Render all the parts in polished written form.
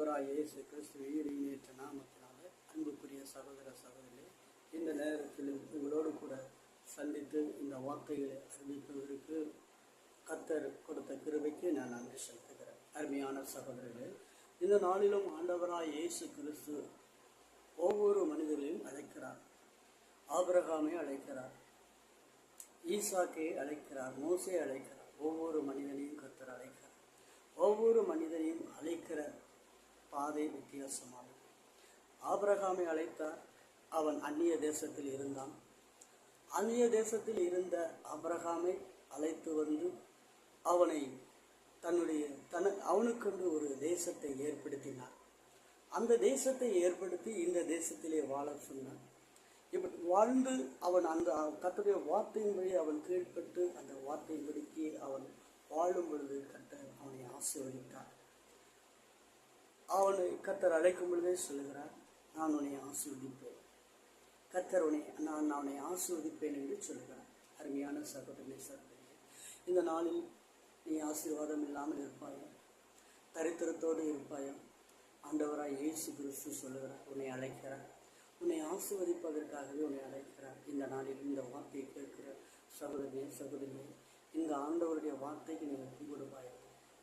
ஆண்டவராய் இயேசு கிறிஸ்துவின் நேற்று நாமத்தினாலே அன்புக்குரிய சகோதர சகோதரிகளே, இந்த நேரத்தில் உங்களோடு கூட சந்தித்து இந்த வார்த்தைகளை அறிவிப்பதற்கு கர்த்தர் கொடுத்த கிருபைக்கு நான் நன்றி செலுத்துகிறேன். அருமையான சகோதரர்களே, இந்த நாளிலும் ஆண்டவராய் இயேசு கிறிஸ்து ஒவ்வொரு மனிதர்களையும் அழைக்கிறார். ஆபிரகாமை அழைக்கிறார், ஈசாக்கை அழைக்கிறார், மோசே அழைக்கிறார். ஒவ்வொரு மனிதனையும் கர்த்தர் அழைக்கிறார். ஒவ்வொரு மனிதனையும் அழைக்கிற பாதை வித்தியாசமானது. ஆபிரகாமை அழைத்தார். அவன் அந்நிய தேசத்தில் இருந்தான். அந்நிய தேசத்தில் இருந்த ஆபிரகாமை அழைத்து வந்து அவனை அவனுக்கென்று ஒரு தேசத்தை ஏற்படுத்தினார். அந்த தேசத்தை ஏற்படுத்தி இந்த தேசத்திலே வாழ சொன்னான். இப்படி வாழ்ந்து அவன் அந்த கர்த்தருடைய வார்த்தையின்படி அவன் கீழ்ப்பட்டு அந்த வார்த்தையின்படிக்கு அவன் வாழும் பொழுது கர்த்தர் அவனை ஆசீர்வதித்தார். அவனை கர்த்தர் அழைக்கும் பொழுதே சொல்லுகிறார், நான் உன்னை ஆசீர்வதிப்பேன். கர்த்தர் நான் அவனை ஆசீர்வதிப்பேன் என்று சொல்லுகிறார். அருமையான சகோதரனே சகோதரியே, இந்த நாளில் நீ ஆசீர்வாதம் இல்லாமல் இருப்பாயா? தரித்திரத்தோடு இருப்பாயா? ஆண்டவராய் இயேசு கிறிஸ்து சொல்லுகிறார், உன்னை அழைக்கிறார். உன்னை ஆசீர்வதிப்பதற்காகவே உன்னை அழைக்கிறார். இந்த நாளில் இந்த வார்த்தையை கேட்கிற சகோதரனே சகோதரியே, இந்த ஆண்டவருடைய வார்த்தைக்கு நீ ஒப்பு கொடுப்பாயா?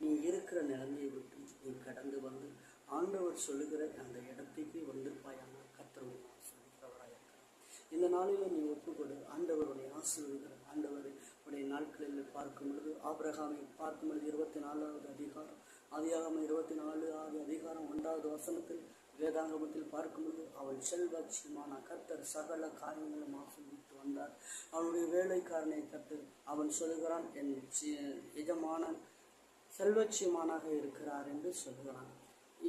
நீ இருக்கிற நிலைமையை விட்டு நீ கடந்து வந்து ஆண்டவர் சொல்லுகிற அந்த இடத்துக்கு வந்திருப்பாயான கர்த்தர் ஆசீர்வதிக்கிறவராக இருக்கிறார். இந்த நாளில் நீ ஒப்புக்கொடு. ஆண்டவருடைய ஆசீர்வதிக்கிற ஆண்டவரை உடைய நாட்களில் பார்க்கும் பொழுது ஆபிரகாமை பார்க்கும் பொழுது 24வது அதிகாரம் ஆதியாகமம் 24வது அதிகாரம் 1வது வசனத்தில் வேதாங்கமத்தில் பார்க்கும்போது அவன் செல்வச்சியமான கர்த்தர் சகல காரியங்களும் ஆசீர்வதித்து வந்தார். அவனுடைய வேலைக்காரனை கர்த்தர் அவன் சொல்லுகிறான், என் எஜமானன் செல்வச்சியமானாக இருக்கிறார் என்று சொல்லுகிறான்.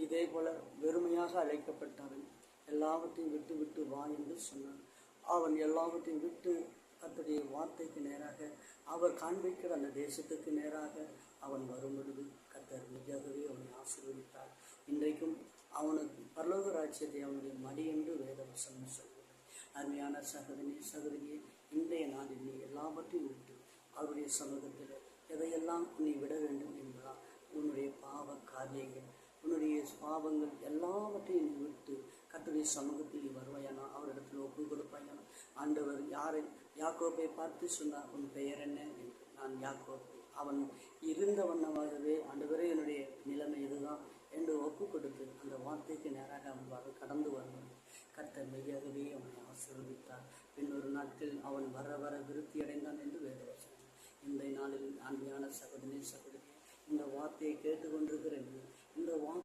இதே போல வெறுமையாக அழைக்கப்பட்டவன் எல்லாவற்றையும் விட்டு விட்டு வா என்று சொன்னான். அவன் எல்லாவற்றையும் விட்டு கர்த்தருடைய வார்த்தைக்கு நேராக அவர் காண்பிக்கிற அந்த தேசத்துக்கு நேராக அவன் வரும் பொழுது கர்த்தர் நிஜாகவே அவனை ஆசீர்வதித்தார். இன்றைக்கும் அவனுக்கு பரலோக ராஜ்யத்தை அவனுடைய மடி என்று வேதவசனம் சொல்கிறது. அருமையான சகோதரனே சகோதரியே, இன்றைய நாளில் நீ எல்லாவற்றையும் விட்டு அவருடைய சமூகத்தில் எதையெல்லாம் நீ விட வேண்டும் என்பதால் உன்னுடைய பாவ காரியங்கள், உன்னுடைய பாவங்கள் எல்லாவற்றையும் நீ விட்டு கர்த்தருடைய சமூகத்தில் நீ வருவாயானா, அவரிடத்தில் ஒப்பு கொடுப்பாயானா. ஆண்டவர் யாக்கோபை பார்த்து சொன்னார், உன் பெயர் என்ன என்று. நான் யாக்கோபு. அவன் இருந்த வண்ணமாகவே ஆண்டவரே என்னுடைய நிலைமை இதுதான் என்று ஒப்பு கொடுத்து அந்த வார்த்தைக்கு நேராக அவன் கடந்து வருவான். கர்த்தர் மெய்யாகவே அவனை ஆசீர்வதித்தார். பின்னொரு நாட்கள் அவன் வர வர விருத்தி அடைந்தான் என்று வேதவசனம். இந்த நாளில் அன்பான சகோதரனே சகோதரி, இந்த வார்த்தையை கேட்டுக்கொண்டிருக்கிற இந்த